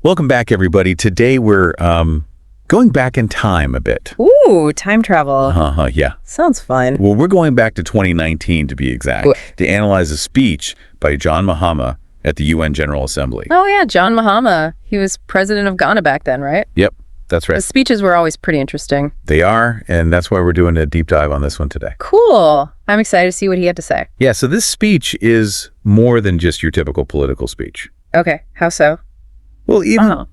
Welcome back, everybody. Today we're going back in time a bit. Ooh, time travel. Yeah. Sounds fun. Well, we're going back to 2019 to be exact, to analyze a speech by John Mahama at the UN General Assembly. Oh yeah, John Mahama. He was president of Ghana back then, right? Yep, that's right. The speeches were always pretty interesting. They are, and that's why we're doing a deep dive on this one today. Cool. I'm excited to see what he had to say. Yeah, so this speech is more than just your typical political speech. Okay, how so? Well, even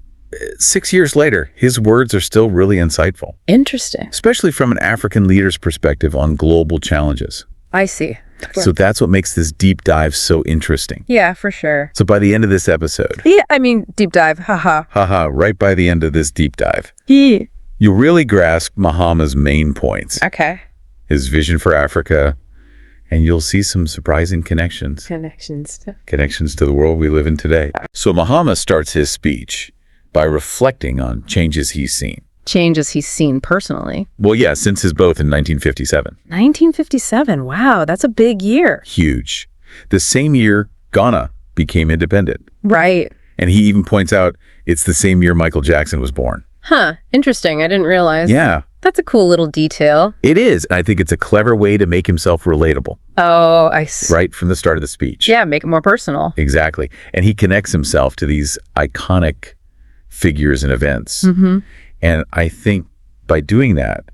6 years later, his words are still really insightful. Interesting. Especially from an African leader's perspective on global challenges. I see. So that's what makes this deep dive so interesting. Yeah, for sure. So by the end of this episode, Yeah, I mean, deep dive, haha. right by the end of this deep dive, Yeah. you'll really grasp Mahama's main points, Okay. his vision for Africa, and you'll see some surprising connections to the world we live in today. So Mahama starts his speech by reflecting on changes he's seen. Changes he's seen personally. Well, yeah, since his birth in 1957. 1957, wow, that's a big year. Huge. The same year, Ghana became independent. Right. And he even points out it's the same year Michael Jackson was born. Huh, interesting. I didn't realize. Yeah. That's a cool little detail. It is. And I think it's a clever way to make himself relatable. Oh, I see. Right from the start of the speech. Yeah, make it more personal. Exactly. And he connects himself to these iconic figures and events. Mm-hmm. And I think by doing that,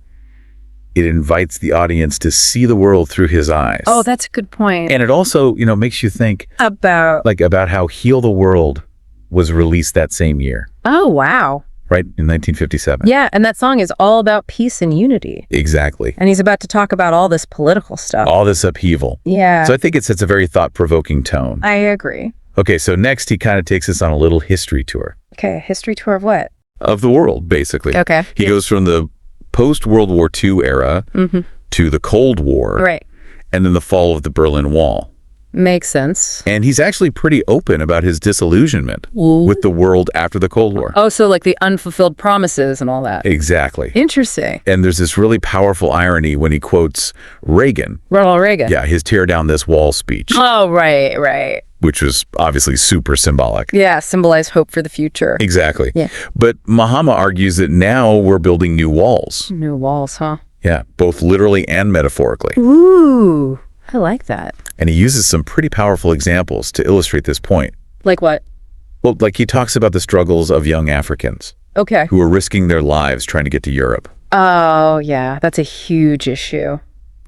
it invites the audience to see the world through his eyes. Oh, that's a good point. And it also, makes you think About how Heal the World was released that same year, Oh, wow. right? In 1957. Yeah, and that song is all about peace and unity. Exactly. And he's about to talk about all this political stuff. All this upheaval. Yeah, So I think it sets a very thought-provoking tone. I agree. Okay, so next he kind of takes us on a little history tour Okay, a history tour of what? of the world, basically. Okay. He goes from the post-World War II era to the Cold War, Right. and then the fall of the Berlin Wall. Makes sense. And he's actually pretty open about his disillusionment with the world after the Cold War. Oh, so like the unfulfilled promises and all that. Exactly. Interesting. And there's this really powerful irony when he quotes Reagan. Ronald Reagan. Yeah, his tear down this wall speech, Oh, right. which was obviously super symbolic. Yeah, symbolize hope for the future. Exactly. Yeah. But Mahama argues that now we're building new walls. New walls, huh? Yeah, both literally and metaphorically. Ooh, I like that. And he uses some pretty powerful examples to illustrate this point. Like what? Well, like he talks about the struggles of young Africans Okay. who are risking their lives trying to get to Europe. Oh, yeah, that's a huge issue.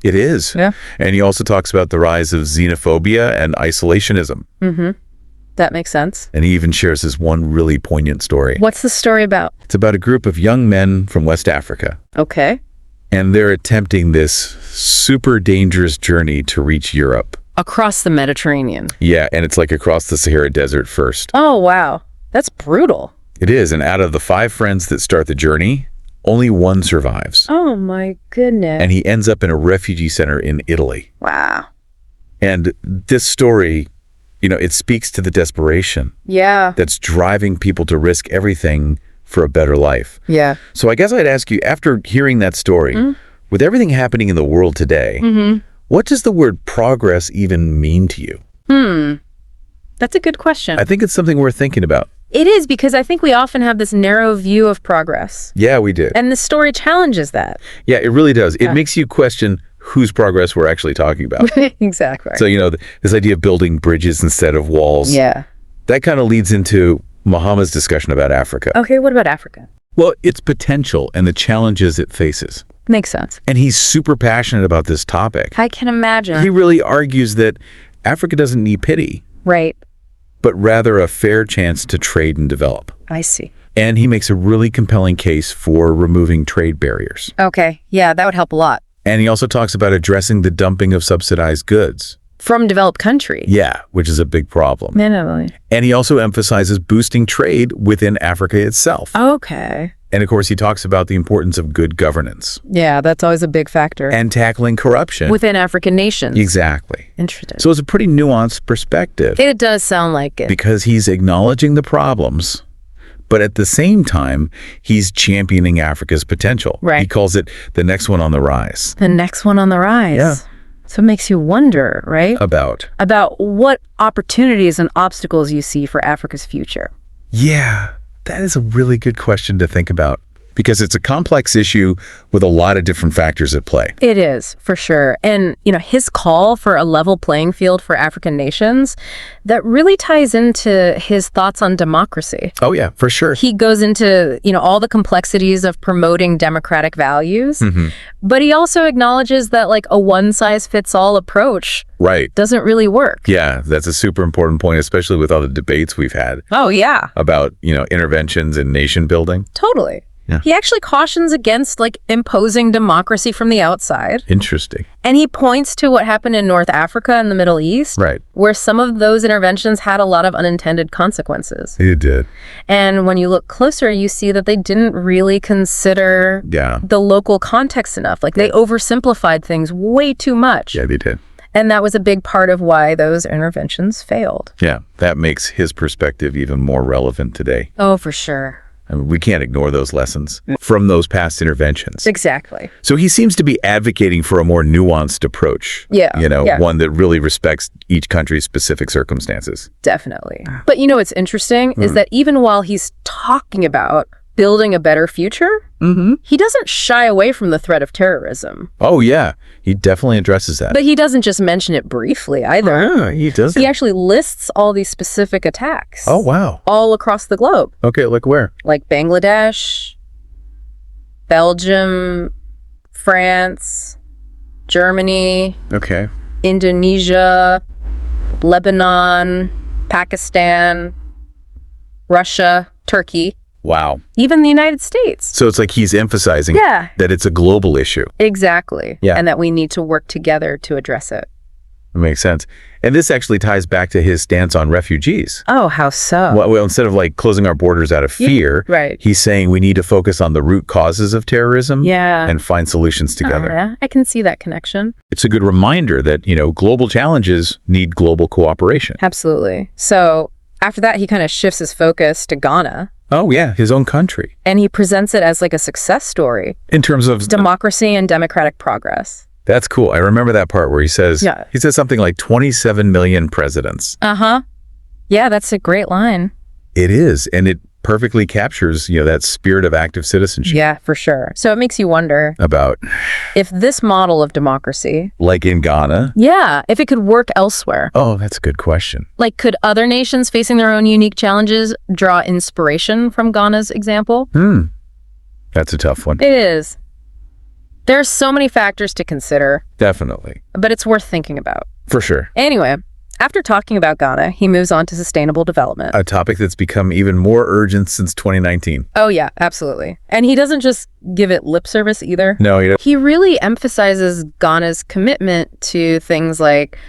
It is. Yeah. And he also talks about the rise of xenophobia and isolationism. That makes sense. And he even shares this one really poignant story. What's the story about? It's about a group of young men from West Africa. Okay. And they're attempting this super dangerous journey to reach Europe. Across the Mediterranean. Yeah, and it's like across the Sahara Desert first. Oh, wow. That's brutal. It is, and out of the 5 friends that start the journey, only one survives. Oh, my goodness. And he ends up in a refugee center in Italy. Wow. And this story, it speaks to the desperation Yeah. that's driving people to risk everything for a better life. Yeah. So I guess I'd ask you, after hearing that story, with everything happening in the world today, what does the word progress even mean to you? That's a good question. I think it's something worth thinking about. It is, because I think we often have this narrow view of progress. Yeah, we did. And the story challenges that. Yeah, it really does. It makes you question whose progress we're actually talking about. Exactly. So, this idea of building bridges instead of walls, Yeah. that kind of leads into Mahama's discussion about Africa. Okay, what about Africa? Well, its potential and the challenges it faces. Makes sense. And he's super passionate about this topic. I can imagine. He really argues that Africa doesn't need pity, Right. but rather a fair chance to trade and develop. I see. And he makes a really compelling case for removing trade barriers. Okay. Yeah, that would help a lot. And he also talks about addressing the dumping of subsidized goods. From developed countries. Yeah, which is a big problem. Minimally. And he also emphasizes boosting trade within Africa itself. Okay. And of course, he talks about the importance of good governance Yeah, that's always a big factor. and tackling corruption. Within African nations. Exactly. Interesting. So it's a pretty nuanced perspective It does sound like it. because he's acknowledging the problems, but at the same time, he's championing Africa's potential. Right. He calls it the next one on the rise. The next one on the rise. Yeah. So it makes you wonder, right? About what opportunities and obstacles you see for Africa's future. Yeah. That is a really good question to think about, because it's a complex issue with a lot of different factors at play. It is, for sure. And, his call for a level playing field for African nations, that really ties into his thoughts on democracy. Oh, yeah, for sure. He goes into, all the complexities of promoting democratic values, but he also acknowledges that, like, a one-size-fits-all approach doesn't really work. Yeah, that's a super important point, especially with all the debates we've had. Oh, yeah. About, interventions in nation building. Totally. Yeah. He actually cautions against, like, imposing democracy from the outside. Interesting. And he points to what happened in North Africa and the Middle East, where some of those interventions had a lot of unintended consequences. It did. And when you look closer, you see that they didn't really consider the local context enough. Like, they oversimplified things way too much. Yeah, they did. And that was a big part of why those interventions failed. Yeah, that makes his perspective even more relevant today. Oh, for sure. I mean, we can't ignore those lessons from those past interventions. Exactly. So he seems to be advocating for a more nuanced approach. Yeah. One that really respects each country's specific circumstances. Definitely. But what's interesting is that even while he's talking about building a better future, he doesn't shy away from the threat of terrorism. Oh, yeah. He definitely addresses that. But he doesn't just mention it briefly either. He doesn't. He actually lists all these specific attacks. Oh, wow. All across the globe. Okay, like where? Like Bangladesh, Belgium, France, Germany. Okay. Indonesia, Lebanon, Pakistan, Russia, Turkey. Wow. Even the United States. So it's like he's emphasizing that it's a global issue. Exactly. Yeah. And that we need to work together to address it. That makes sense. And this actually ties back to his stance on refugees. Oh, how so? Well, instead of like closing our borders out of fear, he's saying we need to focus on the root causes of terrorism and find solutions together. Yeah, I can see that connection. It's a good reminder that, global challenges need global cooperation. Absolutely. So after that, he kind of shifts his focus to Ghana. Oh, yeah, his own country. And he presents it as like a success story. In terms of democracy and democratic progress. That's cool. I remember that part where he says something like 27 million presidents. Yeah, that's a great line. It is. And it perfectly captures, that spirit of active citizenship. Yeah, for sure. So it makes you wonder about if this model of democracy, like in Ghana, if it could work elsewhere. Oh, that's a good question. Like, could other nations facing their own unique challenges draw inspiration from Ghana's example? That's a tough one. It is. There are so many factors to consider. Definitely. But it's worth thinking about. For sure. Anyway, after talking about Ghana, he moves on to sustainable development. A topic that's become even more urgent since 2019. Oh, yeah, absolutely. And he doesn't just give it lip service either. No, he doesn't. He really emphasizes Ghana's commitment to things like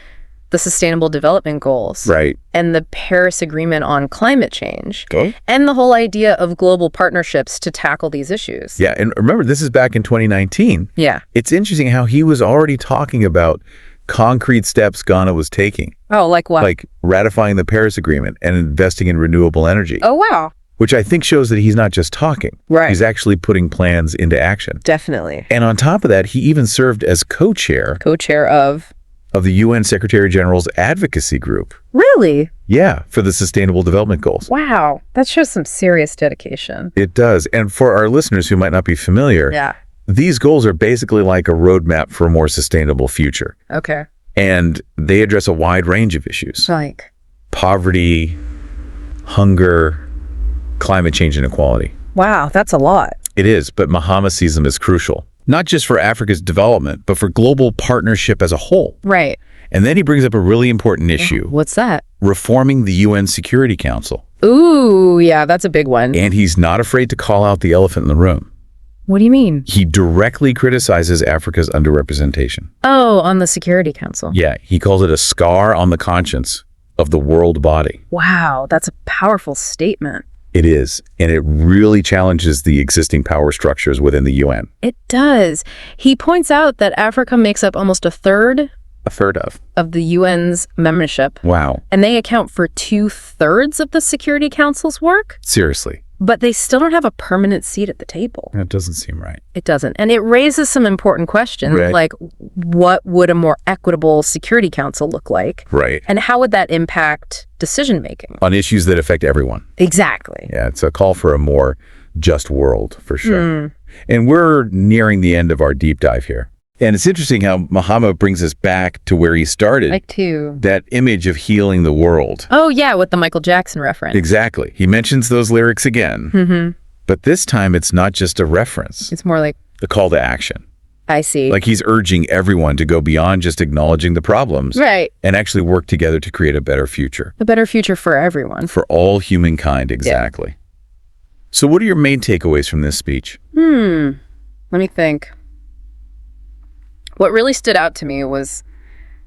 the Sustainable Development Goals. And the Paris Agreement on climate change. And the whole idea of global partnerships to tackle these issues. Yeah, and remember, this is back in 2019. Yeah. It's interesting how he was already talking about concrete steps Ghana was taking. Oh, like what? Like ratifying the Paris Agreement and investing in renewable energy. Oh, wow. Which I think shows that he's not just talking. He's actually putting plans into action. Definitely. And on top of that, he even served as co-chair of the UN Secretary General's advocacy group. Really? Yeah, for the Sustainable Development Goals. Wow. That shows some serious dedication. It does. And for our listeners who might not be familiar, these goals are basically like a roadmap for a more sustainable future. Okay. And they address a wide range of issues. Like poverty, hunger, climate change, and inequality. Wow, that's a lot. It is, but Mahama sees them as crucial. Not just for Africa's development, but for global partnership as a whole. Right. And then he brings up a really important issue. What's that? Reforming the UN Security Council. Ooh, yeah, that's a big one. And he's not afraid to call out the elephant in the room. What do you mean? He directly criticizes Africa's underrepresentation. Oh, on the Security Council. Yeah, he calls it a scar on the conscience of the world body. Wow, that's a powerful statement. It is, and it really challenges the existing power structures within the UN. It does. He points out that Africa makes up almost a third of the UN's membership. Wow. And they account for 2/3 of the Security Council's work. Seriously. but they still don't have a permanent seat at the table. That doesn't seem right. It doesn't. And it raises some important questions, right. like what would a more equitable Security Council look like? Right. And how would that impact decision-making? On issues that affect everyone. Exactly. Yeah, it's a call for a more just world, for sure. And we're nearing the end of our deep dive here. And it's interesting how Mahama brings us back to where he started. Like too. That image of healing the world. Oh, yeah, with the Michael Jackson reference. Exactly. He mentions those lyrics again. But this time, it's not just a reference. It's more like a call to action. I see. Like he's urging everyone to go beyond just acknowledging the problems. Right. And actually work together to create a better future. A better future for everyone. For all humankind, exactly. Yeah. So what are your main takeaways from this speech? Let me think. What really stood out to me was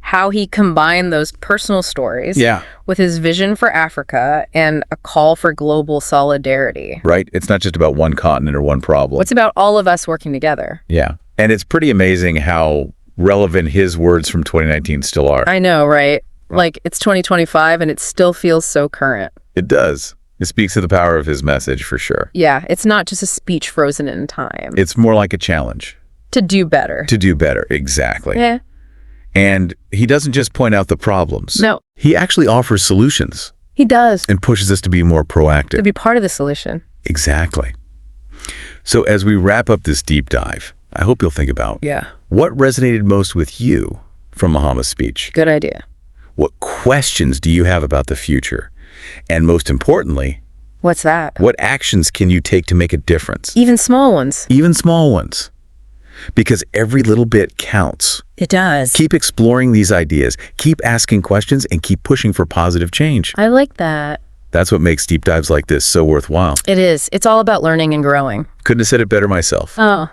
how he combined those personal stories with his vision for Africa and a call for global solidarity. Right. It's not just about one continent or one problem. It's about all of us working together. Yeah. And it's pretty amazing how relevant his words from 2019 still are. I know, right? Like, it's 2025 and it still feels so current. It does. It speaks to the power of his message, for sure. Yeah. It's not just a speech frozen in time. It's more like a challenge. To do better. To do better, exactly. Yeah. And he doesn't just point out the problems. No. He actually offers solutions. He does. And pushes us to be more proactive. To be part of the solution. Exactly. So as we wrap up this deep dive, I hope you'll think about what resonated most with you from Mahama's speech. Good idea. What questions do you have about the future? And most importantly, what's that? What actions can you take to make a difference? Even small ones. Even small ones. Because every little bit counts. It does. Keep exploring these ideas, keep asking questions, and keep pushing for positive change. I like that. That's what makes deep dives like this so worthwhile. It is. It's all about learning and growing. Couldn't have said it better myself. Oh.